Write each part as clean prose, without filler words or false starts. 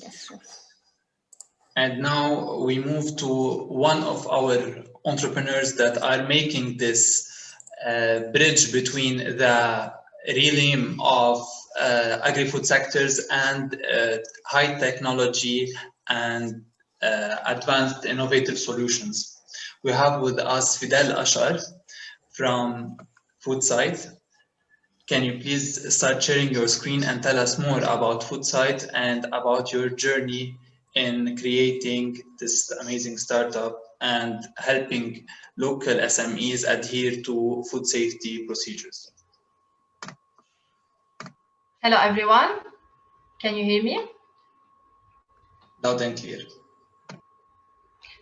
Yes, sure. And now we move to one of our entrepreneurs that are making this bridge between the realm of agri-food sectors and high technology and advanced innovative solutions. We have with us Fidel Ashar from FoodSight. Can you please start sharing your screen and tell us more about FoodSight and about your journey in creating this amazing startup and helping local SMEs adhere to food safety procedures? Hello, everyone. Can you hear me? Loud and clear.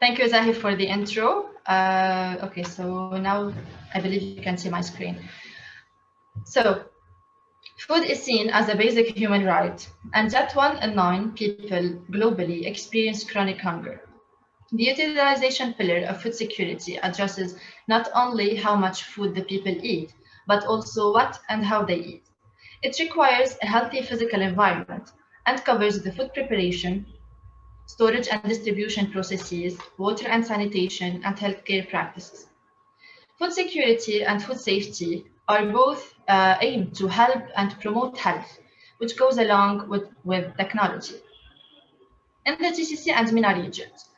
Thank you, Zahi, for the intro. Okay, so now I believe you can see my screen. So, food is seen as a basic human right, and that 1 in 9 people globally experience chronic hunger. The utilization pillar of food security addresses not only how much food the people eat, but also what and how they eat. It requires a healthy physical environment and covers the food preparation, storage and distribution processes, water and sanitation, and healthcare practices. Food security and food safety are both aimed to help and promote health, which goes along with technology. In the GCC and MENA regions,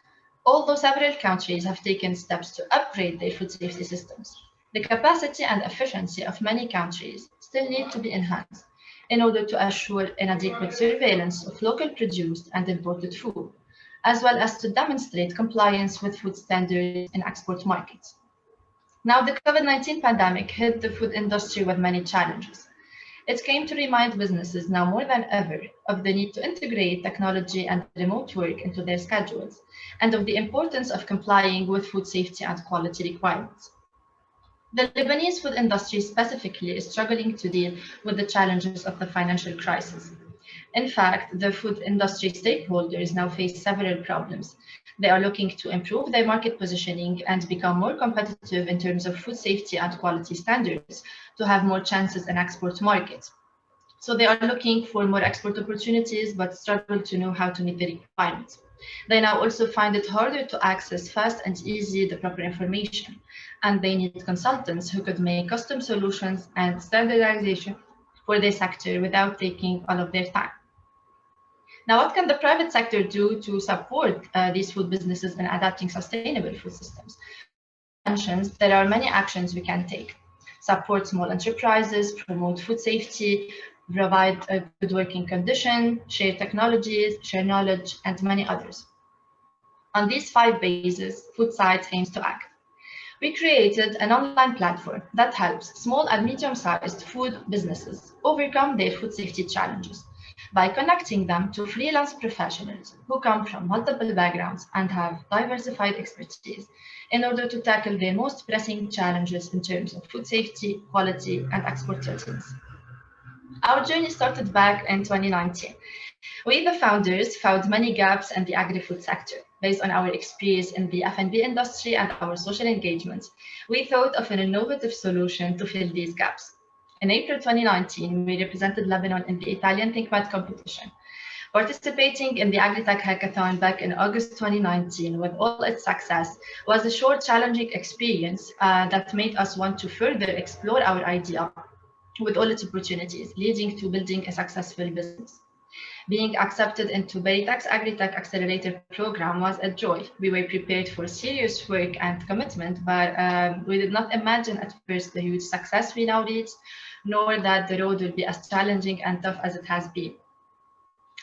although several countries have taken steps to upgrade their food safety systems, the capacity and efficiency of many countries still need to be enhanced in order to assure an adequate surveillance of local produced and imported food, as well as to demonstrate compliance with food standards in export markets. Now, the COVID-19 pandemic hit the food industry with many challenges. It came to remind businesses now more than ever of the need to integrate technology and remote work into their schedules, and of the importance of complying with food safety and quality requirements. The Lebanese food industry specifically is struggling to deal with the challenges of the financial crisis. In fact, the food industry stakeholders now face several problems. They are looking to improve their market positioning and become more competitive in terms of food safety and quality standards to have more chances in export markets. So they are looking for more export opportunities, but struggle to know how to meet the requirements. They now also find it harder to access fast and easy the proper information, and they need consultants who could make custom solutions and standardization for their sector without taking all of their time. Now, what can the private sector do to support these food businesses in adapting sustainable food systems? There are many actions we can take. Support small enterprises, promote food safety, provide a good working condition, share technologies, share knowledge, and many others. On these 5 bases, FoodSight aims to act. We created an online platform that helps small and medium-sized food businesses overcome their food safety challenges by connecting them to freelance professionals who come from multiple backgrounds and have diversified expertise in order to tackle their most pressing challenges in terms of food safety, quality, and export readiness. Our journey started back in 2019. We, the founders, found many gaps in the agri-food sector. Based on our experience in the F&B industry and our social engagement, we thought of an innovative solution to fill these gaps. In April 2019, we represented Lebanon in the Italian ThinkMed competition. Participating in the Agritech Hackathon back in August 2019 with all its success was a short, challenging experience that made us want to further explore our idea with all its opportunities, leading to building a successful business. Being accepted into Berytech's Agritech Accelerator program was a joy. We were prepared for serious work and commitment, but we did not imagine at first the huge success we now reached, nor that the road would be as challenging and tough as it has been.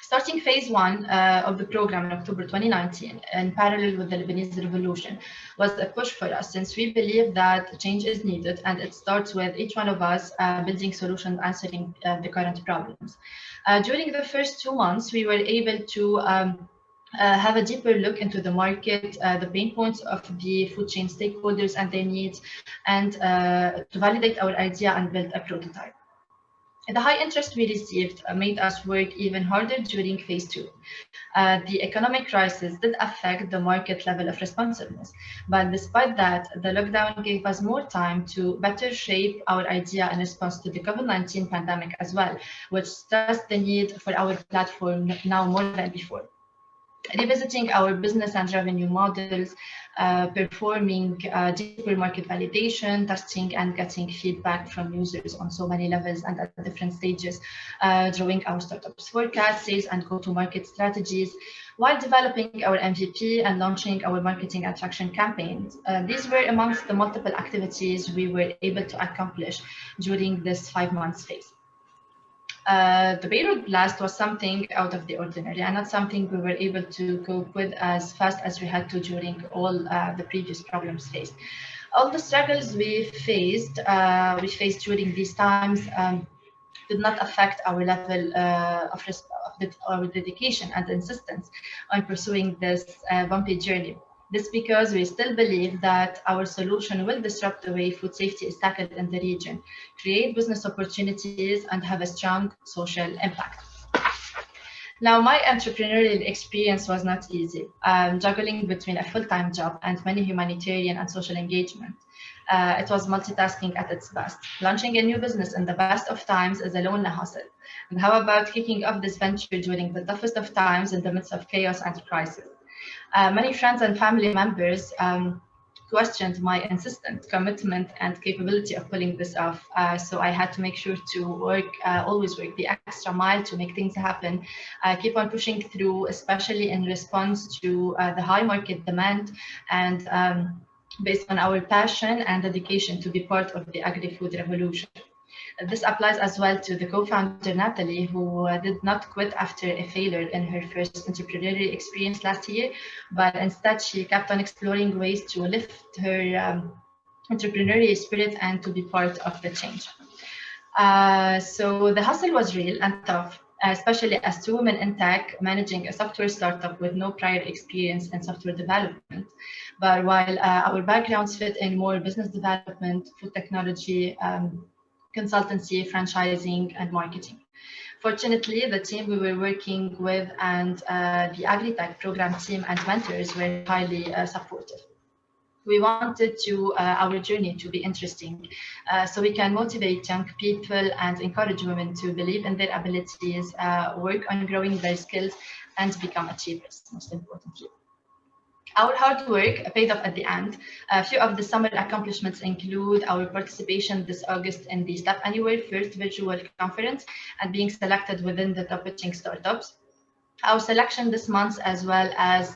Starting phase 1 of the program in October 2019, in parallel with the Lebanese revolution, was a push for us since we believe that change is needed, and it starts with each one of us building solutions answering the current problems. During the first 2 months, we were able to have a deeper look into the market, the pain points of the food chain stakeholders and their needs, and to validate our idea and build a prototype. The high interest we received made us work even harder during phase 2. The economic crisis did affect the market level of responsiveness, but despite that, the lockdown gave us more time to better shape our idea in response to the COVID-19 pandemic as well, which stressed the need for our platform now more than before. Revisiting our business and revenue models, performing deeper market validation, testing and getting feedback from users on so many levels and at different stages, drawing our startups forecast, sales and go-to-market strategies, while developing our MVP and launching our marketing attraction campaigns. These were amongst the multiple activities we were able to accomplish during this 5 months phase. The Beirut blast was something out of the ordinary and not something we were able to cope with as fast as we had to during all the previous problems faced. All the struggles we faced during these times did not affect our level of our dedication and insistence on pursuing this bumpy journey. This because we still believe that our solution will disrupt the way food safety is tackled in the region, create business opportunities, and have a strong social impact. Now, my entrepreneurial experience was not easy, juggling between a full-time job and many humanitarian and social engagement. It was multitasking at its best. Launching a new business in the best of times is a lonely hustle. And how about kicking off this venture during the toughest of times in the midst of chaos and crisis? Many friends and family members questioned my insistent commitment and capability of pulling this off. So I had to make sure to always work the extra mile to make things happen, keep on pushing through, especially in response to the high market demand and based on our passion and dedication to be part of the agri-food revolution. This applies as well to the co-founder, Natalie, who did not quit after a failure in her first entrepreneurial experience last year, but instead she kept on exploring ways to lift her entrepreneurial spirit and to be part of the change. So the hustle was real and tough, especially as two women in tech managing a software startup with no prior experience in software development. But while our backgrounds fit in more business development, food technology, consultancy, franchising, and marketing. Fortunately, the team we were working with and the Agritech program team and mentors were highly supportive. We wanted our journey to be interesting, so we can motivate young people and encourage women to believe in their abilities, work on growing their skills, and become achievers, most importantly. Our hard work paid off at the end. A few of the summer accomplishments include our participation this August in the Step Anywhere first virtual conference and being selected within the top pitching startups. Our selection this month, as well as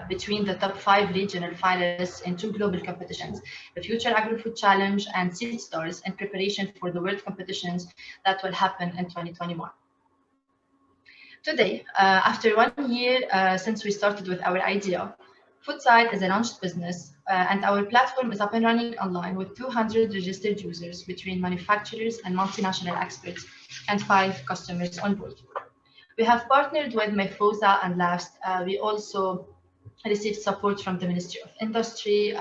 between the top 5 regional finalists in 2 global competitions, the Future Agri-Food Challenge and Seed Stars, in preparation for the world competitions that will happen in 2021. Today, after 1 year since we started with our idea, FoodSight is a launched business, and our platform is up and running online with 200 registered users between manufacturers and multinational experts and 5 customers on board. We have partnered with Mefosa, and last, we also received support from the Ministry of Industry,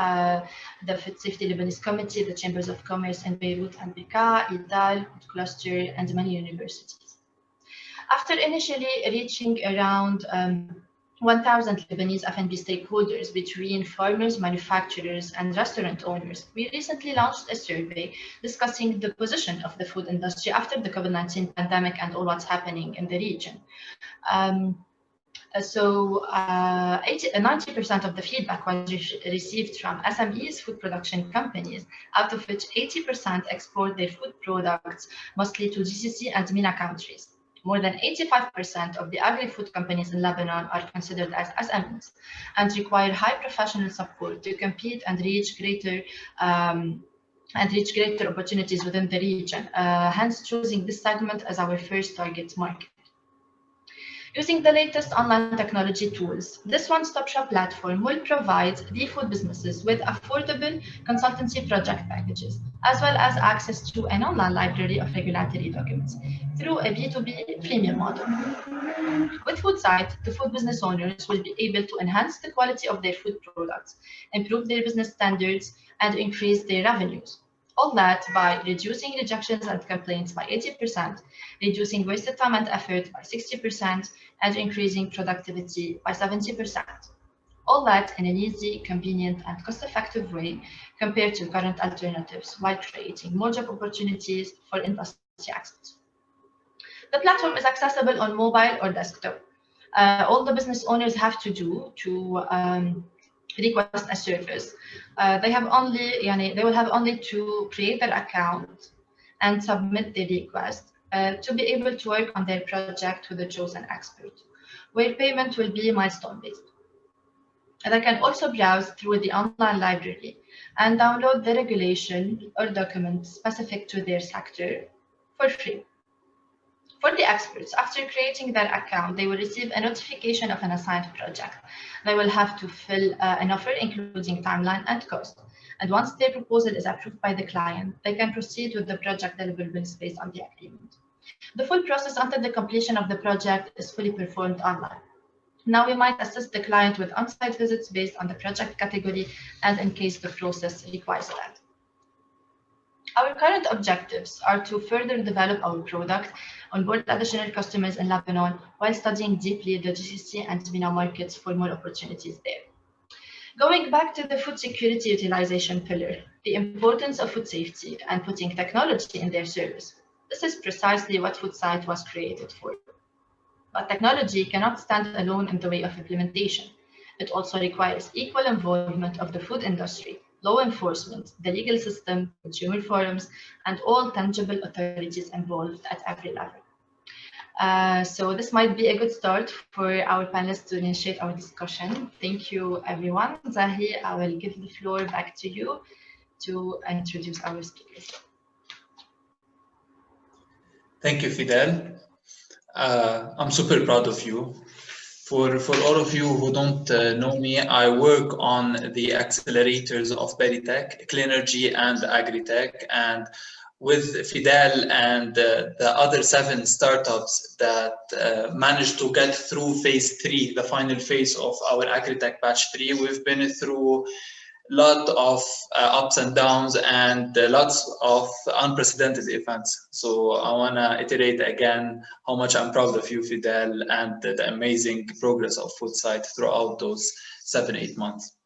the Food Safety Lebanese Committee, the Chambers of Commerce in Beirut and Bekaa, IDAL, Cluster, and many universities. After initially reaching around 1,000 Lebanese F&B stakeholders between farmers, manufacturers, and restaurant owners, we recently launched a survey discussing the position of the food industry after the COVID-19 pandemic and all what's happening in the region. 90% of the feedback was received from SMEs, food production companies, out of which 80% export their food products mostly to GCC and MENA countries. More than 85% of the agri-food companies in Lebanon are considered as SMEs and require high professional support to compete and reach greater opportunities within the region, hence choosing this segment as our first target market. Using the latest online technology tools, this one-stop-shop platform will provide the food businesses with affordable consultancy project packages, as well as access to an online library of regulatory documents through a B2B premium model. With FoodSight, the food business owners will be able to enhance the quality of their food products, improve their business standards, and increase their revenues, All that by reducing rejections and complaints by 80%, reducing wasted time and effort by 60%, and increasing productivity by 70%. All that in an easy, convenient, and cost-effective way compared to current alternatives, while creating more job opportunities for industry experts. The platform is accessible on mobile or desktop. All the business owners have to do to request a service. They will have only to create their account and submit the request to be able to work on their project with a chosen expert, where payment will be milestone-based. And they can also browse through the online library and download the regulation or documents specific to their sector for free. For the experts, after creating their account, they will receive a notification of an assigned project. They will have to fill an offer, including timeline and cost. And once their proposal is approved by the client, they can proceed with the project deliverables based on the agreement. The full process until the completion of the project is fully performed online. Now we might assist the client with on-site visits based on the project category and in case the process requires that. Our current objectives are to further develop our product, onboard additional customers in Lebanon, while studying deeply the GCC and MENA markets for more opportunities there. Going back to the food security utilization pillar, the importance of food safety and putting technology in their service. This is precisely what FoodSight was created for. But technology cannot stand alone in the way of implementation. It also requires equal involvement of the food industry, law enforcement, the legal system, consumer forums, and all tangible authorities involved at every level. So this might be a good start for our panelists to initiate our discussion. Thank you, everyone. Zahi, I will give the floor back to you to introduce our speakers. Thank you, Fidel. I'm super proud of you. For all of you who don't know me, I work on the accelerators of Berytech, Cleanergy, and Agritech. And with Fidel and the other 7 startups that managed to get through phase 3, the final phase of our Agritech batch 3, we've been through lot of ups and downs and lots of unprecedented events. So I want to iterate again how much I'm proud of you, Fidel, and the amazing progress of FoodSight throughout those 7-8 months.